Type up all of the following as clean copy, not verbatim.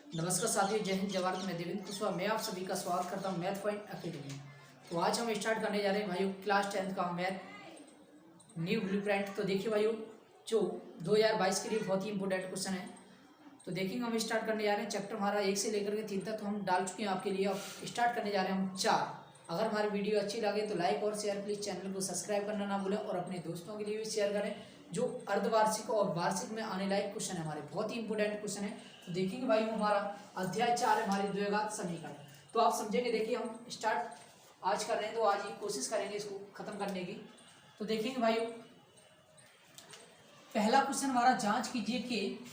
नमस्कार साथियों, जय हिंद, जय भारत। मैं देवेंद्र कुशवाहा, मैं आप सभी का स्वागत करता हूं मैथ पॉइंट एकेडमी में। तो आज हम स्टार्ट करने जा रहे हैं भाइयों क्लास 10th का मैथ न्यू ब्लूप्रिंट। तो देखिए भाइयों, जो 2022 के लिए बहुत ही इंपॉर्टेंट क्वेश्चन है। तो देखेंगे, हम स्टार्ट करने जा रहे हैं। चैप्टर हमारा 1 से लेकर के 3 तक तो हम डाल चुके हैं आपके लिए। अब स्टार्ट करने जा रहे हैं हम 4। अगर हमारी वीडियो अच्छी लगे तो लाइक और शेयर, प्लीज़ चैनल को सब्सक्राइब करना ना भूलें और अपने दोस्तों के लिए भी शेयर करें। जो अर्धवार्षिक और वार्षिक में आने लायक क्वेश्चन है, हमारे बहुत ही इंपॉर्टेंट क्वेश्चन है। तो देखेंगे भाई, हमारा अध्याय 4 है, हमारी द्विघात समीकरण। तो आप समझेंगे। देखिए, हम स्टार्ट आज कर रहे हैं तो आज ही कोशिश करेंगे इसको खत्म करने की। तो देखेंगे भाइयों, पहला क्वेश्चन हमारा, जांच कीजिए कि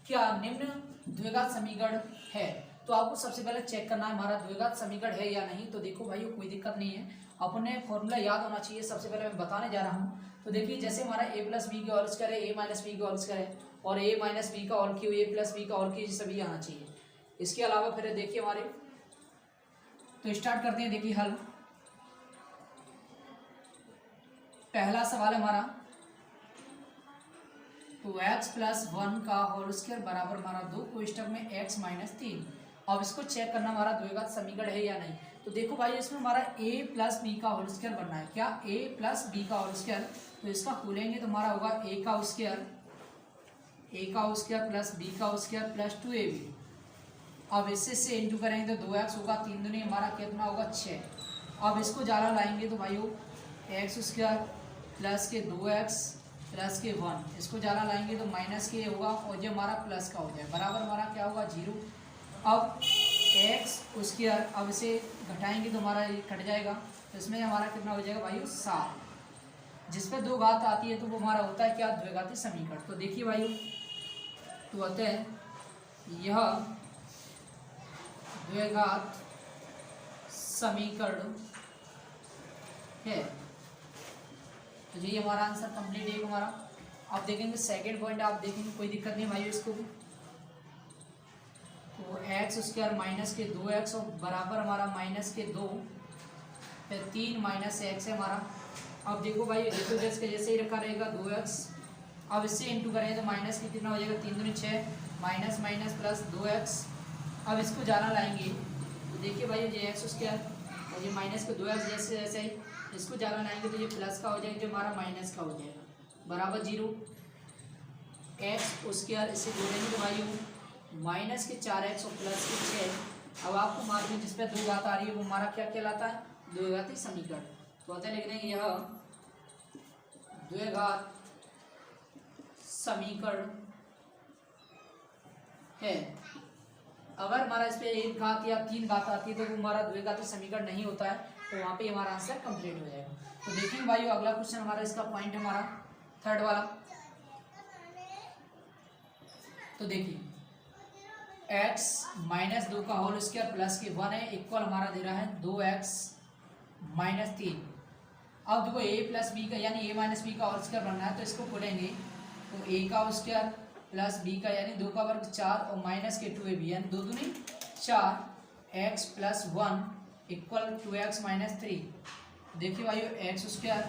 क्या निम्न द्विघात समीकरण है। तो आपको सबसे पहले चेक करना है हमारा द्विघात समीकरण है या नहीं। तो देखो भाइयों, कोई दिक्कत नहीं है, अपने फॉर्मूला याद होना चाहिए। सबसे पहले मैं बताने जा रहा हूँ। तो देखिए, जैसे हमारा a प्लस बी का होल स्क्वायर है, a माइनस बी का होल स्क्वायर है, और a माइनस बी का whole cube, a plus B का होल क्यूब, सभी आना चाहिए। इसके अलावा फिर देखिए हमारे, तो स्टार्ट करते हैं। देखिए हल, पहला सवाल है हमारा, तो x प्लस 1 का होल स्क्वायर बराबर हमारा 2 कोष्टक में x माइनस 3। अब इसको चेक करना हमारा द्विघात समीकरण है या नहीं। तो देखो भाई, इसमें हमारा a प्लस बी का होल स्क्वायर बनना है। क्या a प्लस बी का होल स्क्वायर, तो इसका खोलेंगे तो हमारा होगा a का स्क्वायर प्लस b का स्क्वायर प्लस 2ab। अब इससे इंटू करेंगे तो 2x होगा, 3 दूनी हमारा कितना होगा 6। अब इसको ज़्यादा लाएंगे तो भाई एक्स स्क्वायर प्लस के 2x प्लस के 1, इसको ज़्यादा लाएंगे तो माइनस के होगा, और जो हमारा प्लस का हो जाए बराबर हमारा क्या होगा 0। अब एक्स स्क्वायर, अब इसे घटाएंगे तो हमारा ये कट जाएगा, तो इसमें हमारा कितना हो जाएगा भाई 7। जिस पे 2 घात आती है तो वो हमारा होता है क्या, द्विघाती समीकरण। तो देखिए भाई, तो अतः यह द्विघात समीकरण है। तो ये हमारा आंसर कंप्लीट है हमारा। अब देखेंगे सेकंड पॉइंट, आप देखेंगे कोई दिक्कत नहीं भाई इसको भी। तो एक्स स्क्वायर माइनस के 2x और बराबर हमारा माइनस के 2, फिर 3 माइनस एक्स है हमारा। अब देखो भाई, देखो जैसे जैसे ही रखा रहेगा 2x। अब इससे इंटू करेंगे तो माइनस के कितना हो जाएगा, 3 दूनी 6, माइनस माइनस प्लस 2x। अब इसको ज़्यादा लाएंगे तो देखिए भाई, ये एक्स स्क्वायर और ये माइनस के 2x, जैसे जैसे ही इसको ज़्यादा लाएंगे तो ये प्लस का हो जाएगा, जो हमारा माइनस का हो जाएगा बराबर 0। एक्स स्क्वायर इससे जोड़ेंगे तो भाई माइनस के 4x और प्लस के 6। अब आपको मालूम है, जिस पर 2 घात आ रही है वो हमारा क्या कहलाता है, द्विघाती समीकरण। तो अतः लिख देंगे यह द्विघात समीकरण है। अगर हमारा इस पे 1 घात या 3 घात आती है तो वो हमारा द्विघाती समीकरण नहीं होता है, तो वहाँ पे हमारा आंसर कंप्लीट हो जाएगा। तो देखिए भाई, अगला क्वेश्चन हमारा, इसका पॉइंट है हमारा थर्ड वाला। तो देखिए, x माइनस 2 का होल स्क्वायर प्लस के 1 है, इक्वल हमारा दे रहा है 2x माइनस 3। अब देखो a प्लस बी का यानी a माइनस बी का होल स्क्वायर बनना है, तो इसको खोलेंगे तो a का स्क्वायर प्लस b का यानी 2 का वर्ग 4 और माइनस के 2ab यानी 2 दूनी 4, x plus 1 equal 2x minus 3। देखिए भाई, एक्स स्क्वायर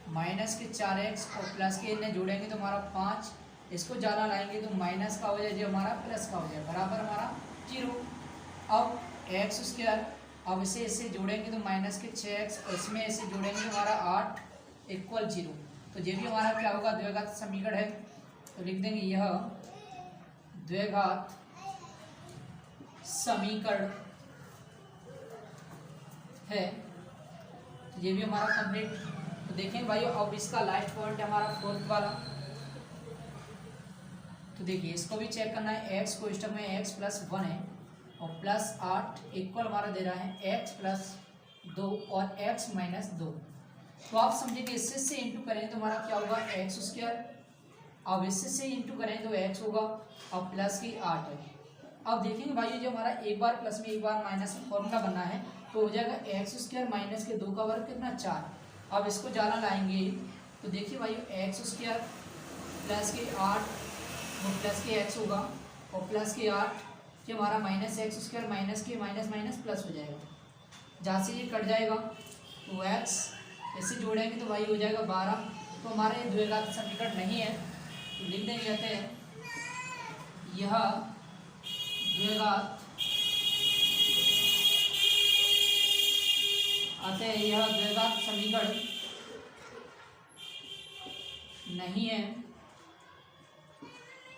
माइनस के 4x और प्लस के इन्हें जोड़ेंगे तो हमारा 5, इसको ज़्यादा लाएंगे तो माइनस का हो जाए, जो हमारा प्लस का हो जाए बराबर हमारा 0। अब एक्स स्क्वायर, अब इसे जोड़ेंगे तो माइनस के 6x और इसमें इसे जोड़ेंगे तो हमारा 8 इक्वल 0। तो ये भी हमारा क्या होगा, द्विघात समीकरण है। तो लिख देंगे यह द्विघात समीकरण है। तो ये भी हमारा कंप्लीट। तो देखें भाई, अब इसका लास्ट पॉइंट है हमारा फोर्थ वाला। तो देखिए, इसको भी चेक करना है। एक्स कोष्टक में x प्लस 1 है और प्लस 8 इक्वल हमारा दे रहा है x प्लस 2 और x माइनस 2। तो आप समझिए, इससे इंटू करें तो हमारा क्या होगा, एक्स स्क्वायर। अब इससे इंटू करें तो x होगा, और प्लस की 8 है। अब देखेंगे भाई, जो हमारा एक बार प्लस में एक बार माइनस में फॉर्मूला बनना है, तो हो जाएगा एक्स स्क्वायर माइनस के 2 का वर्ग कितना 4। अब इसको ज़्यादा लाएंगे तो देखिए भाई, एक्स स्क्वायर प्लस के 8 और प्लस के x होगा, और प्लस के 8 कि हमारा माइनस एक्स स्क्वायर माइनस के माइनस माइनस प्लस हो जाएगा, जहाँ से ये कट जाएगा तो x ऐसे जोड़ेंगे तो भाई हो जाएगा 12। तो हमारे द्विघात समीकरण नहीं है, तो लिख देंगे कहते हैं यह द्विघात अतः यह द्विघात समीकरण नहीं है।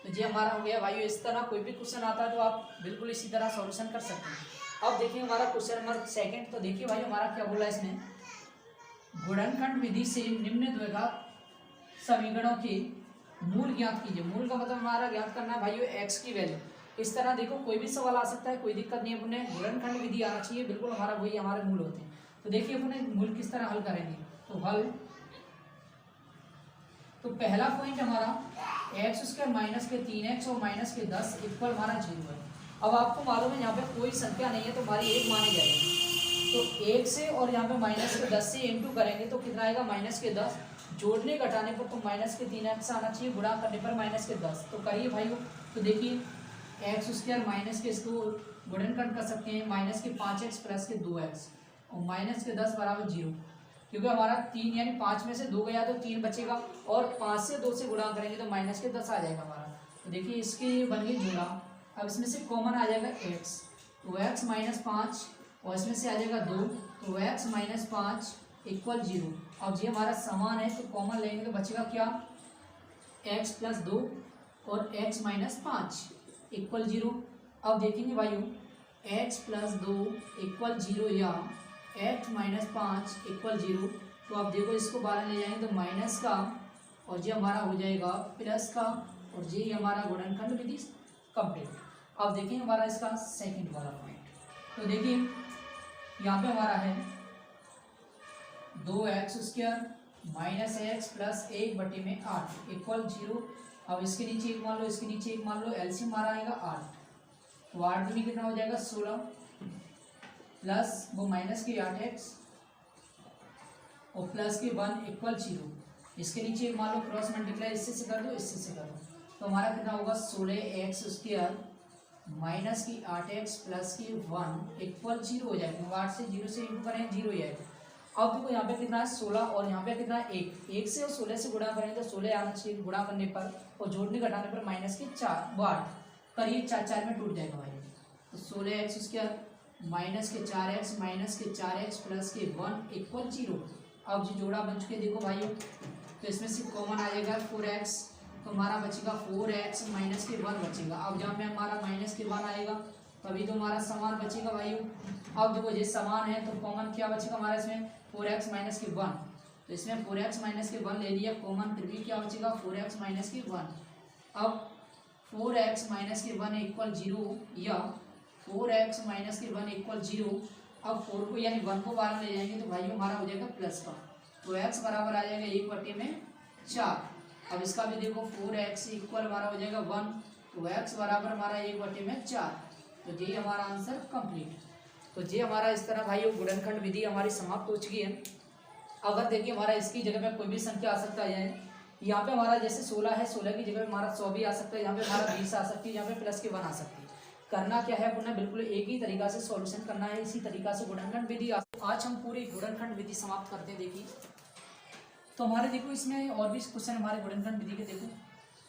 तो ये हमारा हो गया भाइयों। इस तरह कोई भी क्वेश्चन आता है तो आप बिल्कुल इसी तरह सॉल्यूशन कर सकते हैं। अब देखिए हमारा क्वेश्चन नंबर सेकंड। तो देखिए भाई हमारा क्या बोला इसमें, गुणनखंड विधि से निम्न द्विघात समीकरणों के मूल ज्ञात कीजिए। मूल का मतलब हमारा ज्ञात करना है भाइयों एक्स की वैल्यू। इस तरह देखो कोई भी सवाल आ सकता है, कोई दिक्कत नहीं है। अपने गुणनखंड विधि आना चाहिए बिल्कुल, हमारा वही हमारे मूल होते हैं। तो देखिए अपने मूल किस तरह हल करेंगे। तो हल, तो पहला पॉइंट हमारा एक्स स्क्वायर माइनस के 3x और माइनस के 10 इक्वल हमारा 0 है। अब आपको मालूम है यहाँ पे कोई संख्या नहीं है तो हमारी एक मानी जाएगी। तो 1 से और यहाँ पे माइनस के 10 से इंटू करेंगे तो कितना आएगा, माइनस के 10। जोड़ने घटाने पर तो माइनस के 3x आना चाहिए, गुणा करने पर माइनस के 10। तो करिए भाइयों। तो देखिए एक्स स्क्वायर माइनस के इसको गुणनखंड कर सकते हैं, माइनस के 5x प्लस के 2x और माइनस के 10 बराबर 0। क्योंकि हमारा 3 यानी 5 में से 2 गया तो 3 बचेगा और 5 से 2 से गुणा करेंगे तो माइनस के 10 आ जाएगा हमारा। तो देखिए इसकी बन गई जोड़ा। अब इसमें से कॉमन आ जाएगा x, तो x माइनस 5 और इसमें से आ जाएगा 2, तो x माइनस 5 इक्वल 0। अब ये हमारा समान है तो कॉमन लेंगे तो बचेगा क्या, x प्लस 2 और x माइनस 5 इक्वल 0। अब देखेंगे भाइयों x प्लस 2 इक्वल 0 या x माइनस 5 इक्वल 0। तो आप देखो इसको बाहर ले जाएंगे तो माइनस का और ये हमारा हो जाएगा प्लस का और ये हमारा गुणनखंड विधि कंप्लीट। अब देखिए हमारा इसका सेकंड वाला पॉइंट। तो देखिए यहाँ पे हमारा है 2x square minus x plus 1/8 equal 0। अब इसके नीचे एक मान लो, इसके नीचे एक मान लो, एलसीएम हमारा आएगा 8। तो 8 में कितना हो जाएगा 16 प्लस वो माइनस के 8x और प्लस के 1 इक्वल 0। इसके नीचे एक मान लो क्रॉस मल्टीप्लाई, इससे से कर दो, इससे से कर दो। तो हमारा कितना होगा 16x स्क्वायर माइनस की 8x प्लस की 1 इक्वल 0 हो जाएगा। 8 से 0 से इंटू करें 0 ही आएगा। अब देखो यहाँ पे कितना है 16 और यहाँ पे कितना है 1 से और 16 से गुणा करेंगे तो 16 आना चाहिए गुणा करने पर, और जोड़ने घटाने पर माइनस के 4 वो 8 करिए 4 में टूट जाएगा भाई। तो 16x स्क्वायर माइनस के 4x माइनस के 4x प्लस के 1 इक्वल 0। अब जो जोड़ा बन चुके देखो भाइयों, तो इसमें से कॉमन आ जाएगा 4x, तो हमारा बचेगा 4x माइनस के 1 बचेगा। अब जहाँ पे हमारा माइनस के 1 आएगा तभी तो हमारा समान बचेगा भाइयों। अब देखो ये समान है तो कॉमन क्या बचेगा हमारा इसमें 4x माइनस के 1। तो इसमें 4x माइनस के 1 ले लिया कॉमन, फिर भी क्या बचेगा 4x माइनस के 1। अब 4x माइनस के 1 इक्वल 0 या 4x माइनस के 1 इक्वल 0। अब 4 को यानी 1 को बाहर ले जाएंगे तो भाइयों हमारा हो जाएगा प्लस का, तो x बराबर आ जाएगा 1/4। अब इसका भी देखो 4x इक्वल हमारा हो जाएगा 1, तो x बराबर हमारा 1/4। तो ये हमारा आंसर कंप्लीट। तो ये हमारा इस तरह भाइयों गुणनखंड विधि हमारी समाप्त हो चुकी है। अगर देखिए हमारा इसकी जगह पे कोई भी संख्या आ सकता है, यहाँ पे हमारा जैसे 16 है, 16 की जगह हमारा 100 भी आ सकता है, यहाँ पे हमारा 20 आ सकती है, यहाँ पे प्लस के 1 आ सकती है। करना क्या है अपना बिल्कुल एक ही तरीका से सॉल्यूशन करना है, इसी तरीका से गुणनखंड विधि। आज हम पूरी गुणनखंड विधि समाप्त करते हैं। देखिए तो हमारे देखो इसमें और भी क्वेश्चन हमारे गुणनखंड विधि के देखो।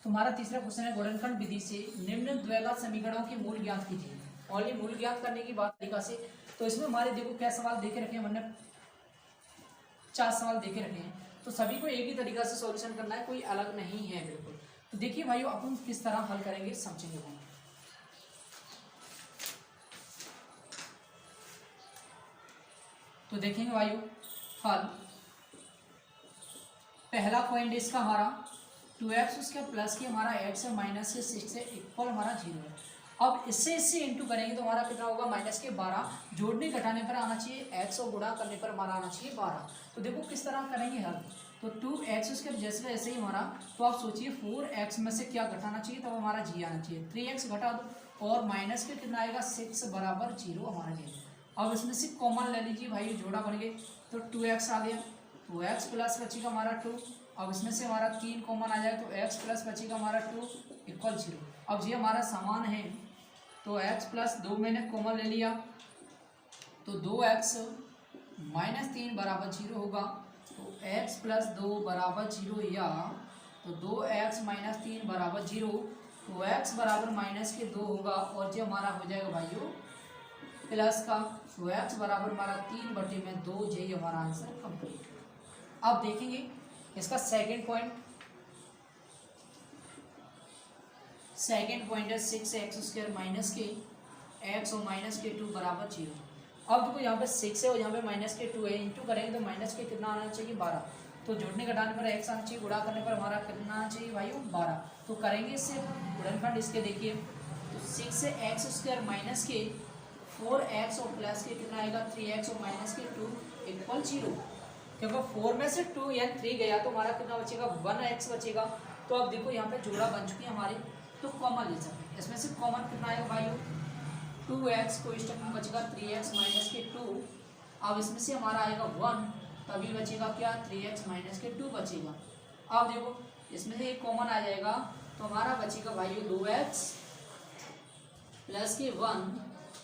तो हमारा तीसरा क्वेश्चन है गुणनखंड विधि से निम्न द्विघात समीकरणों के मूल ज्ञात कीजिए। और ये मूल ज्ञात करने की बात तरीका से, तो इसमें हमारे देखो क्या सवाल देखे रखे हैं, हमने 4 सवाल देखे रखे हैं। तो सभी को एक ही तरीका से सॉल्यूशन करना है, कोई अलग नहीं है बिल्कुल। तो देखिए भाइयों अपन किस तरह हल करेंगे समझेंगे हम। तो देखेंगे भाइयों हल। पहला पॉइंट इसका हमारा 2x उसके प्लस की हमारा x है माइनस के 6 से इक्वल हमारा 0 है। अब इससे इंटू करेंगे तो हमारा कितना होगा माइनस के 12। जोड़ने घटाने पर आना चाहिए x और गुणा करने पर हमारा आना चाहिए 12। तो देखो किस तरह करेंगे हल। तो 2x उसके जैसे ऐसे ही हमारा, तो आप सोचिए 4x में से क्या घटाना चाहिए, तब हमारा g आना चाहिए। 3x घटा दो और माइनस के कितना आएगा 6 बराबर 0 हमारा जी। अब इसमें से कॉमन ले लीजिए भाई, जोड़ा बन गए तो 2x आ गया, तो x प्लस बचेगा हमारा 2। अब इसमें से हमारा 3 कॉमन आ जाए तो x प्लस बचेगा हमारा 2 इक्वल 0। अब ये हमारा समान है तो x प्लस 2 मैंने कॉमन ले लिया, तो 2x माइनस 3 बराबर 0 होगा। तो x प्लस 2 बराबर 0 या तो 2x माइनस 3 बराबर 0। तो एक्स बराबर माइनस के 2 होगा और जो हमारा हो जाएगा भाइयों प्लस का, तो एक्स बराबर हमारा 3/2, यही हमारा आंसर कंप्लीट। अब देखेंगे इसका सेकंड पॉइंट है 6x² माइनस के एक्स और माइनस के 2 बराबर 0। अब देखो यहाँ पे 6 है और यहाँ पे माइनस के 2 है, इंटू करेंगे तो माइनस के कितना आना चाहिए 12, तो जोड़ने घटाने पर x आना चाहिए, गुणा करने पर हमारा कितना आना चाहिए भाई 12। तो करेंगे इससे गुणनखंड, इसके देखिए तो 6x² माइनस के 4x और प्लस के कितना आएगा 3x और माइनस के 2 इक्वल 0, क्योंकि 4 में से 2 या 3 गया तो हमारा कितना बचेगा 1x बचेगा। तो अब देखो यहाँ पे जोड़ा बन चुकी है हमारी, तो कॉमन ले सकते हैं, इसमें से कॉमन कितना आएगा भाई 2x को इस टर्म में बचेगा 3x माइनस के 2, अब इसमें से हमारा आएगा 1, तभी बचेगा क्या 3x माइनस के 2 बचेगा। अब देखो इसमें से एक कॉमन आ जाएगा तो हमारा बचेगा भाई 2x प्लस के 1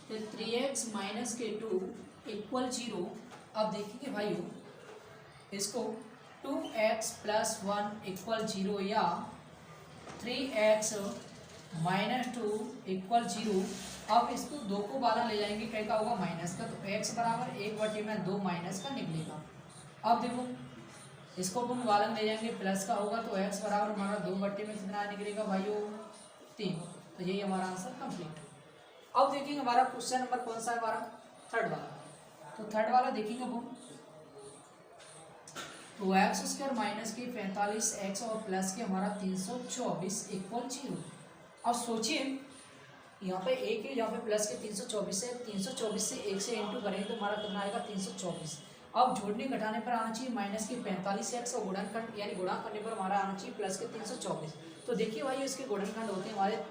फिर 3x माइनस के 2 इक्वल 0। अब देखेंगे भाई इसको 2x प्लस 1 इक्वल 0 या 3x माइनस 2 इक्वल 0। अब इसको 2 को 12 ले जाएंगे, क्या का होगा माइनस का, तो x बराबर 1/2 माइनस का निकलेगा। अब देखो इसको अपन वालन ले जाएंगे प्लस का होगा, तो x बराबर हमारा 2/में कितना निकलेगा भाइयों 3, तो यही हमारा आंसर कंप्लीट। अब देखेंगे हमारा क्वेश्चन नंबर कौन सा है हमारा थर्ड वाला, तो थर्ड वाला देखेंगे अपन तो x² माइनस के 45x और प्लस के हमारा 324 इक्वल 0। अब सोचिए यहाँ पे एक है, यहाँ पे प्लस के 324 है, 324 से 1 से इंटू करेंगे तो हमारा कितना आएगा 324। अब जोड़ने घटाने पर आना चाहिए माइनस के 45x और गुणनखंड यानी गुणा करने पर हमारा आना चाहिए प्लस के 324। तो देखिए भाई इसके गुणनखंड होते हैं हमारे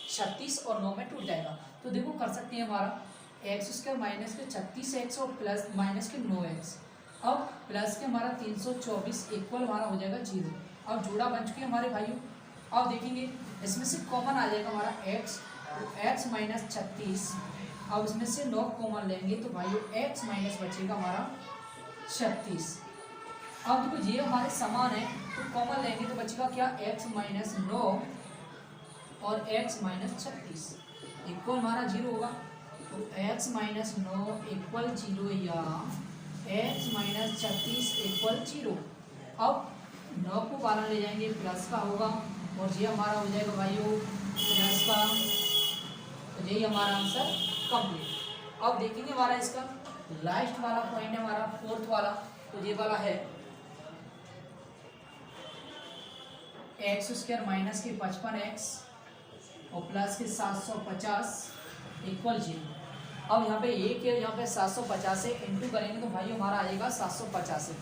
36 और 9 में टूट जाएगा, तो देखो कर सकते हैं हमारा x² माइनस के 36x और प्लस माइनस के 9x, अब प्लस के हमारा 324 इक्वल हमारा हो जाएगा 0। अब जोड़ा बन चुके हैं हमारे भाइयों। अब देखेंगे इसमें से कॉमन आ जाएगा हमारा x, तो x माइनस 36, अब इसमें से 9 कॉमन लेंगे तो भाइयों x माइनस बचेगा हमारा 36। अब देखो ये हमारे समान है तो कॉमन लेंगे तो बचेगा क्या x माइनस 9 और x माइनस 36 इक्वल हमारा 0 होगा, तो x माइनस 9 इक्वल 0 या x माइनस 36 इक्वल 0। अब 9 को 12 ले जाएंगे प्लस का होगा और ये हमारा हो जाएगा भाइयों प्लस का, तो यही हमारा आंसर कंप्लीट। अब देखेंगे हमारा इसका लास्ट वाला पॉइंट है हमारा फोर्थ वाला, तो ये वाला है x² माइनस के 55x और प्लस के 750 इक्वल 0। अब यहाँ पे एक है, यहाँ पे 750 से इंटू करेंगे तो भाई हमारा आएगा 750 है।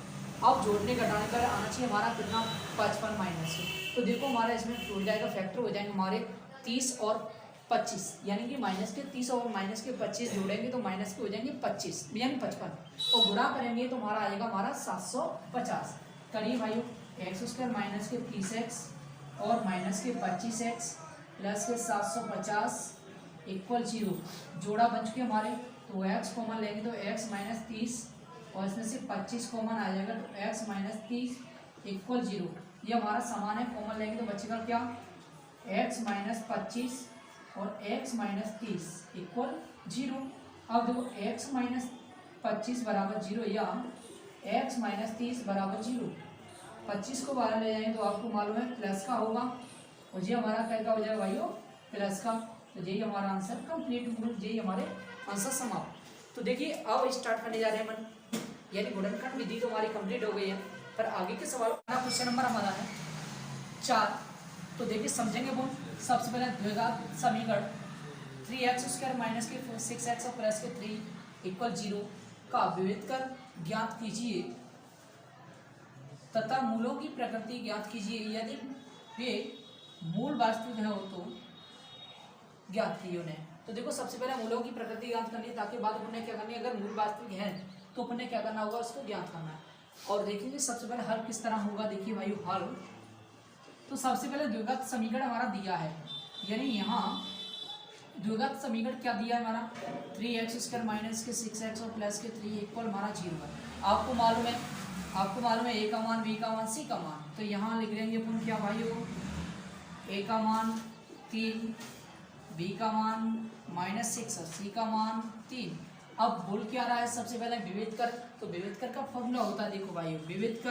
अब जोड़ने घटाने पर आना चाहिए हमारा कितना 55 माइनस है, तो देखो हमारा इसमें टूट जाएगा, फैक्टर हो जाएंगे हमारे 30 और 25, यानी कि माइनस के 30 और माइनस के 25 जोड़ेंगे तो माइनस के हो जाएंगे 25 यानी 55 और गुणा करेंगे तो हमारा आएगा हमारा 750। करिए भाइयों x² माइनस के 30x और माइनस के 25x प्लस के 750 इक्वल 0। जोड़ा बन चुके हमारे, तो x कॉमन लेंगे तो x माइनस 30 और इसमें से 25 कॉमन आ जाएगा तो x माइनस 30 इक्वल 0। ये हमारा समान है, कॉमन लेंगे तो बचेगा क्या x माइनस 25 और x माइनस 30 इक्वल 0। अब देखो x माइनस 25 बराबर 0 या x माइनस 30 बराबर 0। 25 को 12 ले जाएंगे तो आपको मालूम है प्लस का होगा और ये हमारा क्या हो जाएगा भाइयों प्लस का, तो यही हमारा आंसर कंप्लीट, यही हमारे आंसर समाप्त। तो देखिए अब स्टार्ट करने जा रहे हैं मन, यानी गुणनखंड विधि तो हमारी कंप्लीट हो गई है, पर आगे के सवाल क्वेश्चन नंबर हमारा है 4। तो देखिए समझेंगे वो सबसे पहले द्विघात समीकरण 3x² माइनस के 6x और प्लस के 3 इक्वल 0 का विभेद कर ज्ञात कीजिए तथा मूलों की प्रकृति ज्ञात कीजिए, यदि वे मूल वास्तविक है हो तो ज्ञात कीजिए उन्हें। तो देखो सबसे पहले मूलों की प्रकृति ज्ञात करनी है, ताकि बाद अपने क्या करनी है, अगर मूल वास्तविक है तो अपने क्या करना होगा उसको ज्ञात करना है। और देखेंगे सबसे पहले हल किस तरह होगा। देखिए भाई हल, तो सबसे पहले द्विघात समीकरण हमारा दिया है, यानी यहाँ द्विघात समीकरण क्या दिया है हमारा 3x² माइनस के 6x और प्लस के 3 इक्वल हमारा 0 है। आपको मालूम है a का मान, b का मान, c का मान, तो यहाँ लिख लेंगे अपन क्या भाई a का मान 3, बी का मान -6 और सी का मान 3। अब बोल क्या रहा है, सबसे पहले विविध कर, तो विविध कर का फॉर्मूला होता है, देखो भाई विविध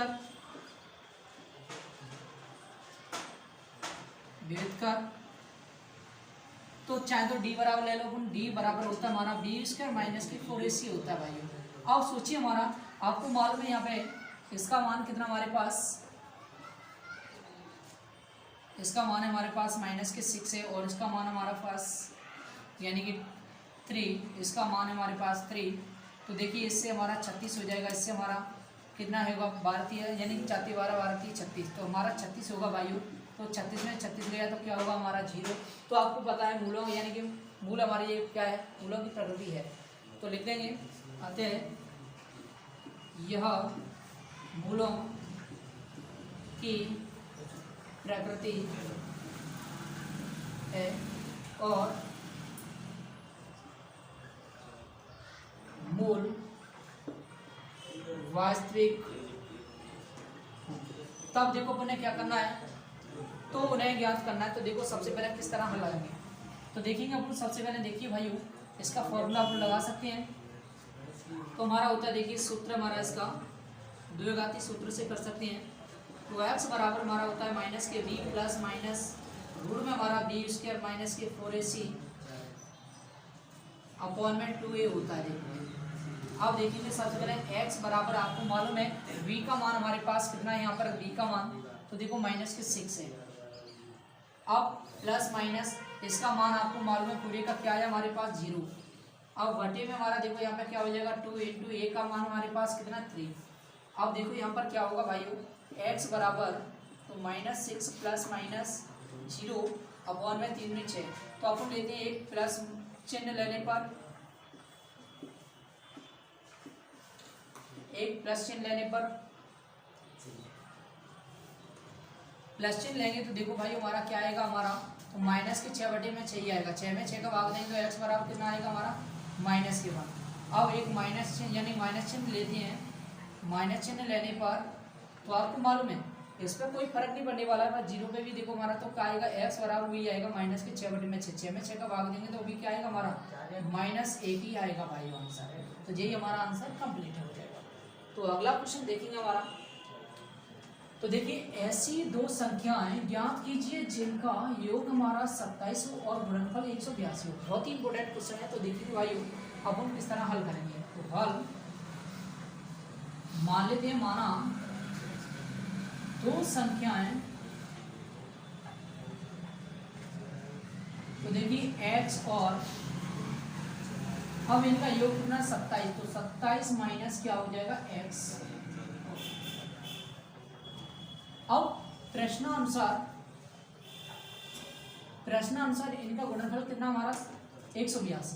कर तो चाहे तो डी बराबर ले लो, डी बराबर होता है हमारा बी स्क्वायर माइनस की 4ac होता है भाई। अब सोचिए हमारा, आपको मालूम है यहाँ पे इसका मान कितना हमारे पास, इसका मान है हमारे पास -6 है और इसका मान हमारे पास यानी कि 3, इसका मान है हमारे पास 3। तो देखिए इससे हमारा 36 हो जाएगा, इससे हमारा कितना होगा 12 यानी कि 4 12 12 36, तो हमारा 36 होगा भाइयों। तो 36 में 36 गया तो क्या होगा हमारा 0। तो आपको पता है मूलों यानी कि मूल हमारी ये क्या है, मूलों की प्रकृति है, तो लिख देंगे अतः यह मूलों की प्रकृति है और मूल वास्तविक। तब देखो अपने क्या करना है, तो उन्हें ज्ञात करना है। तो देखो सबसे पहले किस तरह हल लगाएंगे, तो देखेंगे अपन सबसे पहले, देखिए भाइयों इसका फॉर्मूला अपन लगा सकते हैं। तो हमारा होता है, देखिए सूत्र हमारा इसका द्विघाती सूत्र से कर सकते हैं। तो x बराबर हमारा होता है माइनस के बी प्लस माइनस रूट में हमारा बी स्क्वायर माइनस के 4ac अपॉन में 2a होता है। देखिए अब देखेंगे सबसे पहले x बराबर, आपको मालूम है v का मान हमारे पास कितना है, यहाँ पर v का मान तो देखो -6 है। अब प्लस माइनस इसका मान आपको मालूम है पूरे का क्या है हमारे पास 0। अब बटे में हमारा देखो यहाँ पे क्या हो जाएगा 2 इंटू a का मान हमारे पास कितना 3। अब देखो यहाँ पर क्या होगा भाइयों, x बराबर तो -6 प्लस माइनस 0 अपॉन में 3 में 6। तो अपन लेते हैं एक प्लस चिन्ह लेने पर, एक प्लस चिन्ह लेने पर, प्लस चिन्ह लेंगे तो देखो भाई हमारा क्या आएगा, हमारा तो माइनस के 6 बटे में 6 ही आएगा, 6 में 6 का भाग देंगे तो x बराबर कितना आएगा हमारा माइनस के 1। अब एक माइनस चिन्ह यानी माइनस चिन्ह लेते हैं, माइनस चिन्ह लेने पर तो आपको मालूम है इस पर कोई फर्क नहीं पड़ने वाला है, पर 0 पे भी देखो हमारा तो क्या आएगा, x बराबर वही आएगा माइनस के 6 बटे में 6, 6 में 6 का भाग देंगे तो भी क्या आएगा हमारा -1 ही आएगा भाई आंसर। तो यही हमारा आंसर कंप्लीट हो जाएगा। तो अगला क्वेश्चन देखेंगे हमारा, तो देखिए ऐसी दो संख्याएं ज्ञात कीजिए जिनका योग हमारा 27 हो और गुणनफल 182 हो। बहुत ही इंपॉर्टेंट क्वेश्चन है। तो देखिए भाई अब हम किस तरह हल करेंगे, तो हल मान लेते हैं, माना दो संख्याएं, तो देखिए x और अब इनका योग कितना 27, तो 27 माइनस क्या हो जाएगा x। अब प्रश्नानुसार इनका गुणनफल कितना हमारा 182,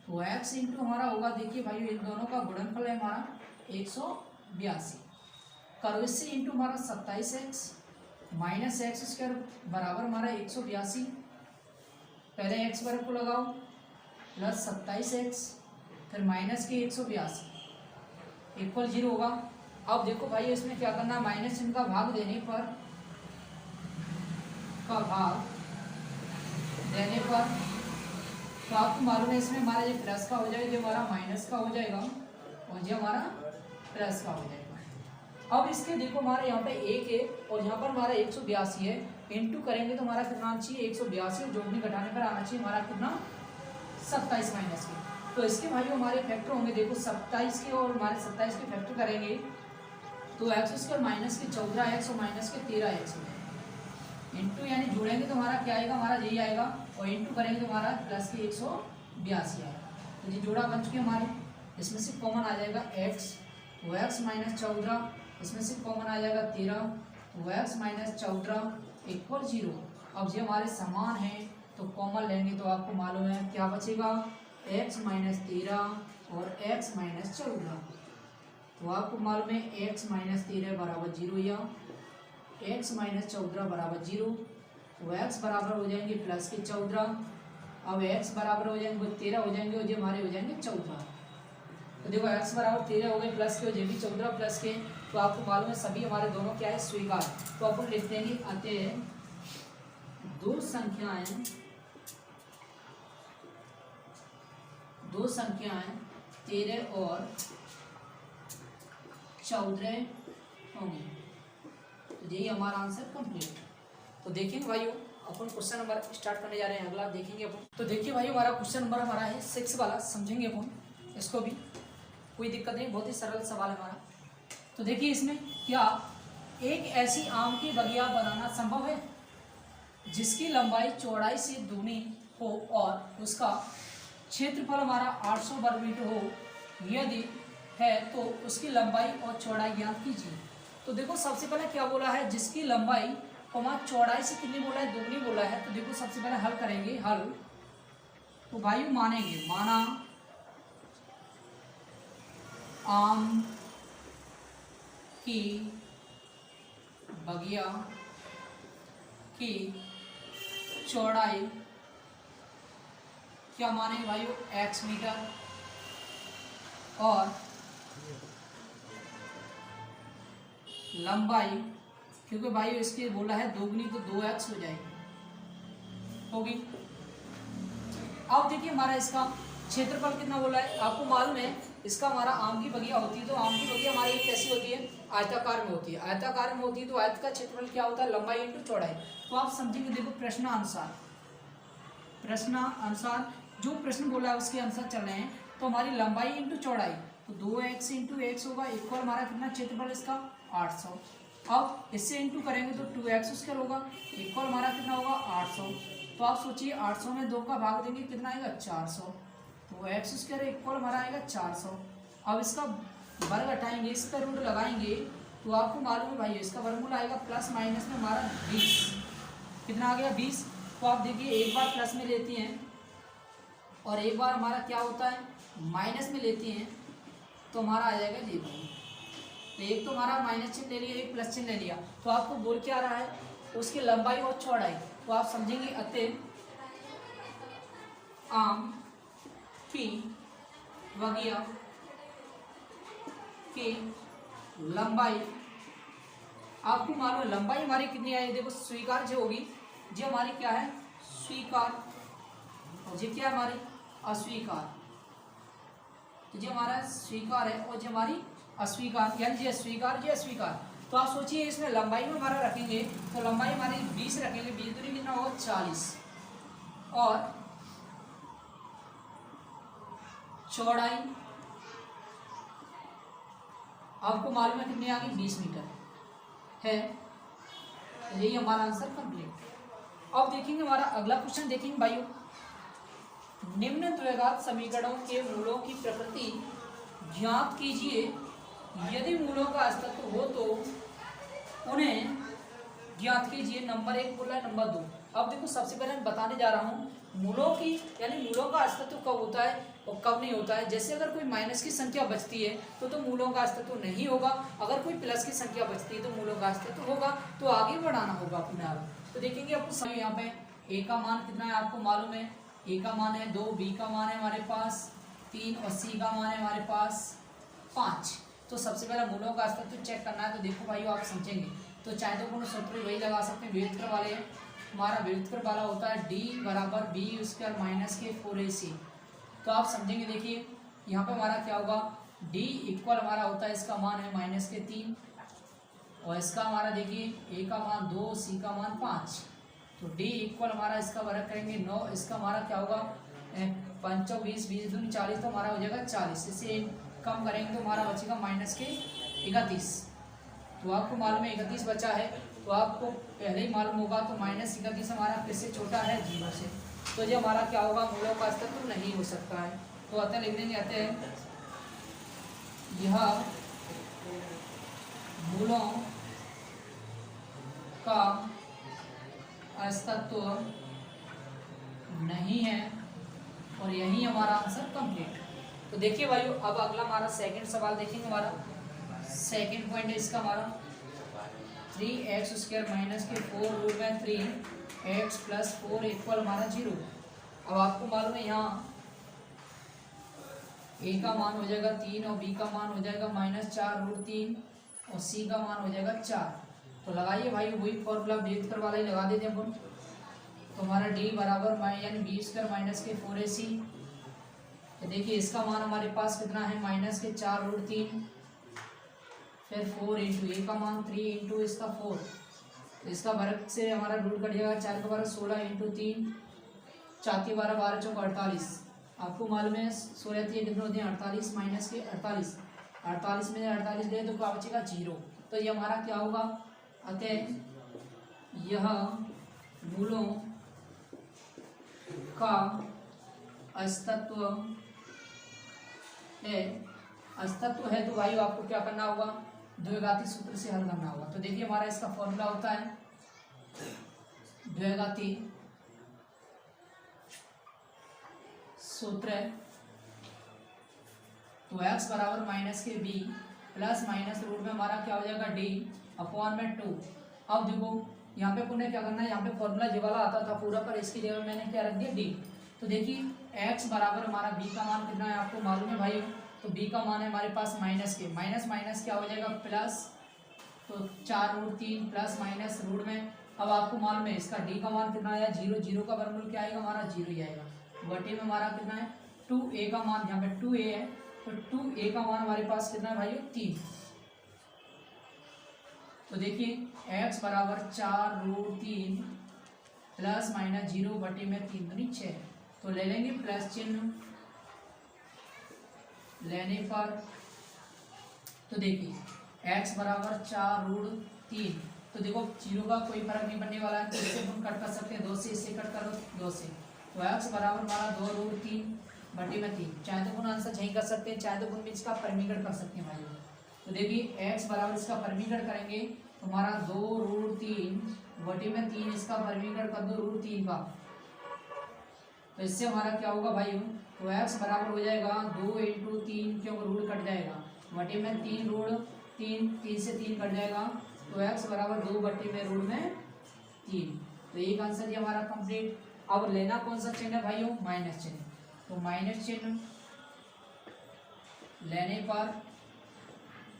तो x इंटू हमारा होगा, देखिए भाई इन दोनों का गुणनफल है हमारा 182, करो इससे इंटू हमारा 27x माइनस एक्स स्क्वायर बराबर हमारा 182, पहले x वर्ग को लगाओ प्लस 27x फिर माइनस के 182 इक्वल 0 होगा। अब देखो भाई इसमें क्या करना है, माइनस चिन्ह का भाग देने पर तो आपको मालूम है इसमें हमारा ये प्लस का हो जाएगा, जो हमारा माइनस का हो जाएगा और जो हमारा प्लस का हो जाएगा। अब इसके देखो हमारे यहाँ पे 1 है और यहाँ पर हमारा 182 है, इंटू करेंगे तो हमारा कितना आना चाहिए 182, जोड़ने घटाने पर आना चाहिए हमारा कितना 27 माइनस के। तो इसके भाई हमारे फैक्टर होंगे, देखो 27 के और हमारे 27 के फैक्टर करेंगे तो एक्स स्क्वायर माइनस के 14x और माइनस के 13x इंटू यानी जोड़ेंगे तो हमारा क्या आएगा, हमारा यही आएगा और इंटू करेंगे तो हमारा प्लस के 182 आएगा। तो ये जोड़ा बन चुके हमारे, इसमें से कॉमन आ जाएगा x, तो x माइनस 14, इसमें से कॉमन आ जाएगा 13, तो x माइनस 14 इक्वल 0। अब ये हमारे समान है तो कॉमन लेंगे तो आपको मालूम है क्या बचेगा, x माइनस 13 और x माइनस 14। तो आपको मालूम है x माइनस 13 बराबर 0 या x माइनस 14 बराबर 0, तो x बराबर हो जाएंगे प्लस के 14, अब x बराबर हो जाएंगे 13 हो जाएंगे और ये हमारे हो जाएंगे 14। तो देखो x बराबर 13 हो गए प्लस के, और ये भी 14 प्लस के, तो आपको मालूम है सभी हमारे दोनों क्या है स्वीकार। तो अपन लिख देंगे अतः दो संख्याएं दो संख्याएं 13 और 14 होंगी। तो यही हमारा आंसर कंप्लीट। तो देखेंगे भाइयों अपन क्वेश्चन नंबर स्टार्ट करने जा रहे हैं, अगला देखेंगे अपन। तो देखिए भाइयों हमारा क्वेश्चन नंबर हमारा है 6 वाला, समझेंगे अपन इसको भी, कोई दिक्कत नहीं, बहुत ही सरल सवाल है हमारा। तो देखिए इसमें क्या एक ऐसी आम की बगिया बनाना संभव है जिसकी लंबाई चौड़ाई से दुगनी हो और उसका क्षेत्रफल हमारा 800 वर्ग मीटर हो, यदि है तो उसकी लंबाई और चौड़ाई ज्ञात कीजिए। तो देखो सबसे पहले क्या बोला है, जिसकी लंबाई और वहाँ चौड़ाई से कितनी बोला है, दुगनी बोला है। तो देखो सबसे पहले हल करेंगे, हल तो भाई मानेंगे, माना आम की बगिया की चौड़ाई क्या मानेंगे भाइयों, x मीटर, और लंबाई क्योंकि भाइयों इसके बोला है दोगुनी तो 2x हो जाएगी, होगी। अब देखिए हमारा इसका क्षेत्रफल कितना बोला है, आपको मालूम है इसका हमारा आम की बगिया होती है। तो आम की बगिया हमारी कैसी होती है, आयताकार में होती है। आयताकार में होती है तो आयत का क्षेत्रफल क्या होता है, लंबाई इंटू चौड़ाई। तो आप समझेंगे, देखो प्रश्नानुसार जो प्रश्न बोला है उसके अनुसार चल रहे हैं। तो हमारी लंबाई इंटू चौड़ाई, तो 2x इंटू एक्स होगा, इक्वल हमारा कितना क्षेत्रफल इसका 800। अब इससे इंटू करेंगे तो 2x स्क्वायर होगा, इक्वल हमारा कितना होगा 800। तो आप सोचिए 800 में 2 का भाग देंगे कितना आएगा 400, तो x स्क्वायर इक्वल हमारा आएगा 400। अब इसका वर्ग हटाएंगे, इस पर रूट लगाएंगे तो आपको मालूम है भाई इसका वर्गमूल आएगा प्लस माइनस में हमारा 20, कितना आ गया 20। तो आप देखिए एक बार प्लस में लेती हैं और एक बार हमारा क्या होता है माइनस में लेती हैं, तो हमारा आ जाएगा ये। तो एक तो हमारा माइनस चिन्ह ले लिया, एक प्लस चिन्ह ले लिया। तो आपको बोल क्या रहा है, उसकी लंबाई और चौड़ाई। तो आप समझेंगे अतः आम की बगिया की लंबाई, आपको मालूम है लंबाई हमारी कितनी आई, देखो स्वीकार जो होगी जो हमारी क्या है स्वीकार, और जो क्या हमारी अस्वीकार। तो जो हमारा स्वीकार है और जो हमारी अस्वीकार, यानी जो स्वीकार जो अस्वीकार। तो आप सोचिए इसमें लंबाई में हमारा रखेंगे तो लंबाई हमारी 20 रखेंगे, 20 दूनी कितना होगा 40, और चौड़ाई आपको मालूम है कितनी आ गई 20 मीटर है। यही हमारा आंसर कंप्लीट। अब देखेंगे हमारा अगला क्वेश्चन, देखेंगे भाइयों, निम्न द्विघात समीकरणों के मूलों की प्रकृति ज्ञात कीजिए, यदि मूलों का अस्तित्व हो तो उन्हें ज्ञात कीजिए। नंबर 1 बोला है, नंबर 2। अब देखो सबसे पहले मैं बताने जा रहा हूँ मूलों की, यानी मूलों का अस्तित्व कब होता है और कब नहीं होता है। जैसे अगर कोई माइनस की संख्या बचती है तो मूलों का अस्तित्व नहीं होगा, अगर कोई प्लस की संख्या बचती है तो मूलों का अस्तित्व होगा। तो आगे बढ़ाना होगा अपने आप। तो देखेंगे आपको यहाँ पे ए का मान कितना है आपको मालूम है, ए का मान है 2, बी का मान है हमारे पास 3 और सी का मान है हमारे पास 5। तो सबसे पहले मूलों का अस्तित्व चेक करना है। तो देखो भाई आप समझेंगे, तो चाहे तो पूर्ण सूत्र वही लगा सकते हैं, व्युत्क्रम वाले हमारा व्युत्क्रम वाला होता है डी बराबर बी स्क्वायर माइनस के 4ac। तो आप समझेंगे, देखिए यहाँ पे हमारा क्या होगा, डी इक्वल हमारा होता है, इसका मान है माइनस के 3 और इसका हमारा देखिए ए का मान 2, सी का मान 5। तो डी इक्वल हमारा इसका वर्ग करेंगे 9, इसका हमारा क्या होगा 5 और 20, 20 दूनी 40, तो हमारा हो जाएगा 40। इसे कम करेंगे तो हमारा बचेगा माइनस के 31। तो आपको मालूम है 31 बचा है, तो आपको पहले ही मालूम होगा। तो माइनस 31 हमारा फिर से छोटा है 0 से, तो ये हमारा क्या होगा मूलों का अस्तित्व नहीं हो सकता है। तो अतः लिख देंगे, अतः यह मूलों का अस्तित्व नहीं है, और यही हमारा आंसर कंप्लीट। तो देखिए भाइयों अब अगला हमारा सेकंड सवाल देखेंगे। हमारा सेकंड पॉइंट है इसका हमारा 3x स्क्वायर माइनस के 4 रूट में 3x प्लस 4 इक्वल हमारा 0। अब आपको मालूम है यहाँ a का मान हो जाएगा 3 और b का मान हो जाएगा -4 रूट 3 और c का मान हो जाएगा 4। तो लगाइए भाई वही फॉर्मूला व्युत्क्रम वाला ही लगा देते हैं अपन। तो हमारा d बराबर यानी बी स्क्वायर माइनस के 4ac तो देखिए इसका मान हमारे पास कितना है, माइनस के 4√3, फिर 4 इंटू ए का मान 3 इंटू इसका 4, तो इसका वर्ग से हमारा रूट कट जाएगा, 4 का वर्ग 16 इंटू 3, 4 की 12, 12 चौक 48। आपको मालूम है 16 कितने होते हैं 48, माइनस के 48, 48 में 48 गए तो क्या बचेगा 0। तो ये हमारा क्या होगा, अतः यह मूलों का अस्तित्व है। अस्तित्व है तो भाई आपको क्या करना होगा, द्विघाती सूत्र से हल करना होगा। तो देखिए हमारा इसका फॉर्मूला होता है द्विघाती सूत्र है, तो x बराबर माइनस के b प्लस माइनस रूट में हमारा क्या हो जाएगा d अपॉन में 2। अब देखो यहाँ पे पुनः क्या करना है, यहाँ पे फॉर्मूला ये वाला आता था पूरा, पर इसकी जगह मैंने क्या रख दिया d। तो देखिए x बराबर हमारा b का मान कितना है आपको मालूम है भाई, तो b का मान है हमारे पास माइनस के, माइनस माइनस क्या हो जाएगा प्लस, तो 4√3 प्लस माइनस रूट में। अब आपको मालूम है इसका d का मान कितना आया 0, 0 का वर्गमूल क्या आएगा हमारा 0 ही आएगा, बटे में हमारा कितना है 2a का मान, यहाँ पे 2a है तो 2a का मान हमारे पास कितना है भाई 3। तो देखिए x बराबर 4√3 प्लस माइनस 0 बटे में 3 दूनी 6, तो ले लेंगे प्लस चिन्ह लेने पर, तो देखिए x बराबर 4√3, तो देखो 0 का कोई फर्क नहीं पड़ने वाला है, तो इससे हम कट कर सकते हैं 2 से, इससे कट करो 2 से, तो x बराबर हमारा 2√3 बटे में 3, चाहे तो गुण आंसर यहीं कर सकते हैं, चाहे तो गुण में इसका परिमीकरण कर सकते हैं भाई। तो देखिए x बराबर इसका परिमीकरण करेंगे तो हमारा 2√3 बटे में 3, इसका परिमीकरण कर दो √3 का, तो इससे हमारा क्या होगा भाई, तो x बराबर हो जाएगा 2 इंटू 3, क्योंकि रूट कट जाएगा, बटे में 3 रूट 3, 3 से 3 कट जाएगा, तो x बराबर 2 बटे में रूट में 3। तो एक आंसर ये हमारा कंप्लीट। अब लेना कौन सा चिन्ह है भाइयों, माइनस चिन्ह, तो माइनस चिन्ह लेने पर,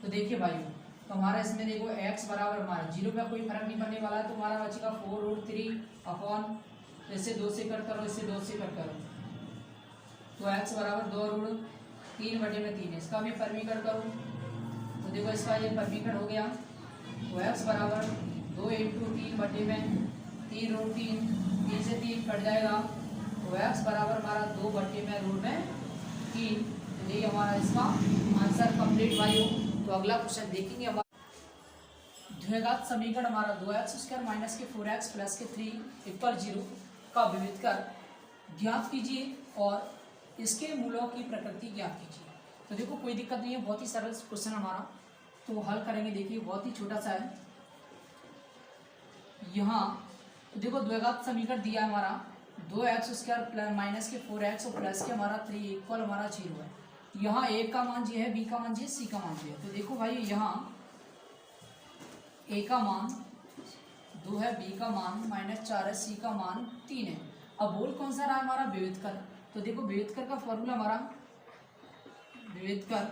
तो देखिए भाइयों तो हमारा इसमें देखो x बराबर हमारा 0 का कोई फर्क नहीं पड़ने वाला है, तो हमारा बचेगा 4√3 अपॉन, इससे 2 से कट करो, इससे 2 से कट करो, तो x बराबर 2√3 बटे में 3, इसका भी परिमीकरण करो, तो देखो इसका ये परिमीकरण हो गया, तो x बराबर 2 इंटू 3 बटे में 3√3, 3 से 3 कट जाएगा, तो x बराबर हमारा 2 बटे में रूट में 3, तो यही हमारा इसका आंसर कंप्लीट भाई हो। तो अगला क्वेश्चन देखेंगे हमारा द्विघात समीकरण हमारा 2x² माइनस के 4x प्लस के 3 इक्वल 0 का विविध कर ज्ञात कीजिए और इसके मूलों की प्रकृति ज्ञात कीजिए। तो देखो कोई दिक्कत नहीं है, बहुत ही सरल क्वेश्चन हमारा, तो हल करेंगे। देखिए बहुत ही छोटा सा है यहाँ, तो देखो द्विघात समीकरण दिया है हमारा 2x² माइनस के 4x और प्लस के हमारा 3 इक्वल हमारा 0 है। यहाँ a का मान जी है, b का मान जी है, c का मान जी है। तो देखो भाई यहाँ a का मान 2 है, b का मान -4 है, c का मान 3 है। अब बोल कौन सा रहा हमारा विविध कर, तो देखो विविध कर का फॉर्मूला हमारा विविध कर,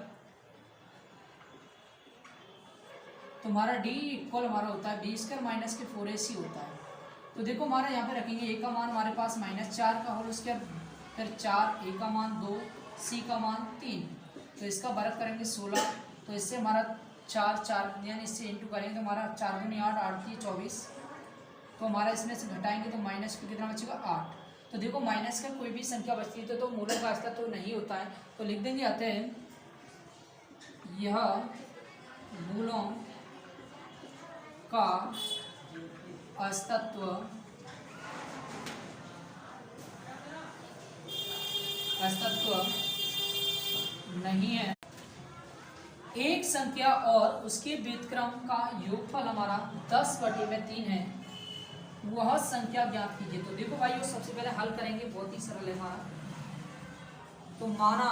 तो हमारा d इक्वल हमारा होता है b² माइनस के 4ac होता है। तो देखो हमारा यहाँ पे रखेंगे a का मान हमारे पास -4 का होल स्क्वायर, फिर 4, a का मान 2, c का मान 3, तो इसका वर्ग करेंगे 16, तो इससे हमारा 4 यानी इससे इंटू करेंगे तो हमारा 4 दूनी 8, 8 की 24, तो हमारा इसमें से घटाएंगे तो माइनस का कितना बचेगा 8। तो देखो माइनस का कोई भी संख्या बचती है तो मूलों का अस्तित्व तो नहीं होता है, तो लिख देंगे आते हैं यह मूलों का अस्तित्व नहीं है। एक संख्या और उसके व्युत्क्रम का योगफल हमारा 10/3 है, वह संख्या ज्ञात कीजिए। तो देखो भाई वो सबसे पहले हल करेंगे, बहुत ही सरल है हमारा। तो माना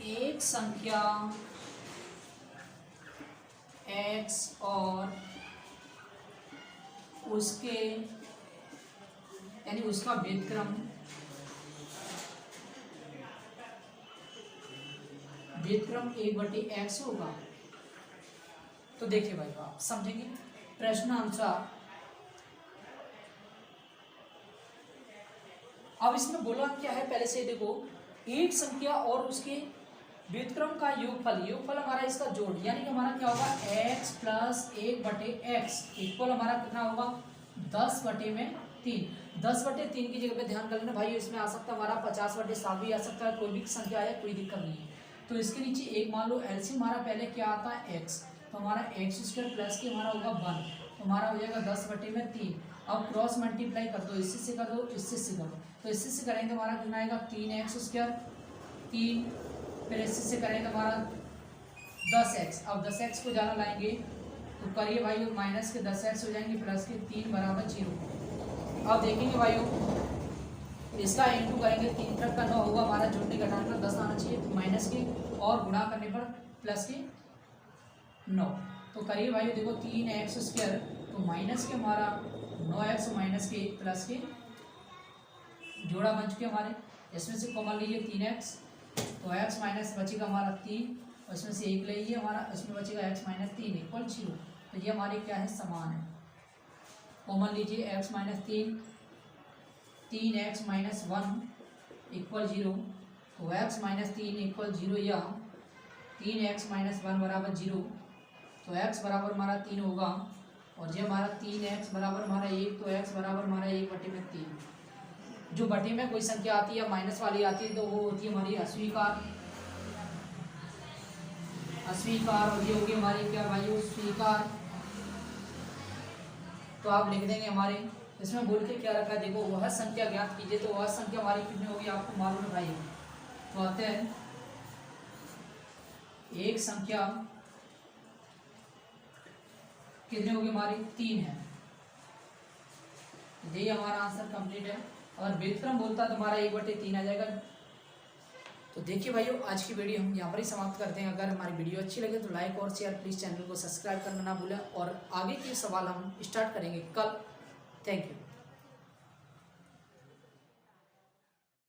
एक संख्या x और उसके यानी उसका व्युत्क्रम 1/x होगा। तो देखिए भाई आप समझेंगे प्रश्नानुसार। अब इसमें बोला क्या है पहले से देखो, एक संख्या और उसके व्युत्क्रम का योगफल हमारा इसका जोड़, यानी कि हमारा क्या होगा x प्लस 1/x इक्वल हमारा कितना होगा 10/3। 10/3 की जगह पे ध्यान कर लेना भाई, इसमें आ सकता है हमारा 50/7 भी आ सकता है, कोई भी संख्या आए कोई दिक्कत नहीं है। तो इसके नीचे एक मान लो एलसीएम हमारा पहले क्या आता है x, तो हमारा x² प्लस के हमारा होगा 1, तो हमारा हो जाएगा 10/3। अब क्रॉस मल्टीप्लाई कर दो, इससे से कर दो, इससे से कर दो, तो इससे से करेंगे तो हमारा कितना आएगा 3x², 3, फिर इससे से करेंगे तो हमारा 10x। अब 10x को ज़्यादा लाएंगे तो करिए भाई माइनस के 10x हो जाएंगे प्लस के 3 बराबर 0। अब देखेंगे भाई इसका इंटू करेंगे, 3 तक का 9 होगा हमारा, जोड़ने घटाने पर 10 आना चाहिए, तो माइनस के और गुणा करने पर प्लस के 9। तो करिए भाई देखो 3x², तो माइनस के हमारा 9x माइनस के प्लस के जोड़ा बन चुके हमारे, इसमें से कॉमन लीजिए 3x, तो x माइनस बचेगा हमारा 3, और इसमें से 1 लीजिए हमारा, इसमें बचेगा x माइनस 3 इक्वल 0। तो ये हमारे क्या है समान है, कॉमन लीजिए x minus 3, 3x minus 1 equal 0, तो x माइनस 3 इक्वल 0 या 3x माइनस 1 बराबर 0, तो x बराबर हमारा 3 होगा, और ये हमारा 3x बराबर हमारा 1, तो x बराबर हमारा 1/3। जो बटे में कोई संख्या आती है माइनस वाली आती है तो वो होती है हमारी अस्वीकार, और ये होगी हमारी क्या भाई स्वीकार। तो आप लिख देंगे हमारे, इसमें बोल के क्या रखा है देखो, वह संख्या ज्ञात कीजिए, तो वह संख्या हमारी कितनी होगी आपको मालूम है भाई। तो आते हैं एक संख्या कितनी होगी हमारी 3 है, यही हमारा आंसर कंप्लीट है। और व्युत्क्रम बोलता है तो हमारा 1/3 आ जाएगा। तो देखिए भाइयों आज की वीडियो हम यहाँ पर ही समाप्त करते हैं। अगर हमारी वीडियो अच्छी लगे तो लाइक और शेयर, प्लीज़ चैनल को सब्सक्राइब करना ना भूलें, और आगे के सवाल हम स्टार्ट करेंगे कल। Thank you.